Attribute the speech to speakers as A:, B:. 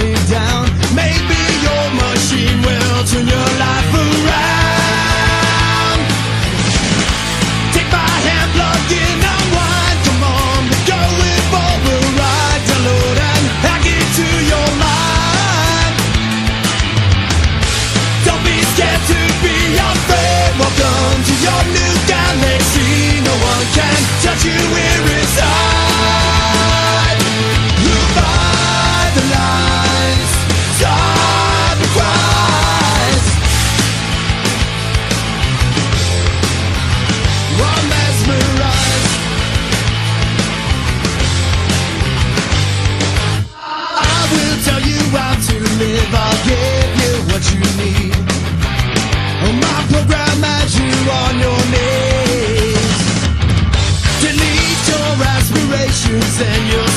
A: me down. Maybe your machine will turn your life around. Take my hand, plug in, unwind. Come on, we're going for the ride. Download and hack it to your mind. Don't be scared to be afraid. Welcome to your new galaxy. No one can touch you here inside. Move by the lines, stop the cries. I'm mesmerized. I will tell you how to live. I'll give you what you need. My program has you on your knees. Delete your aspirations and your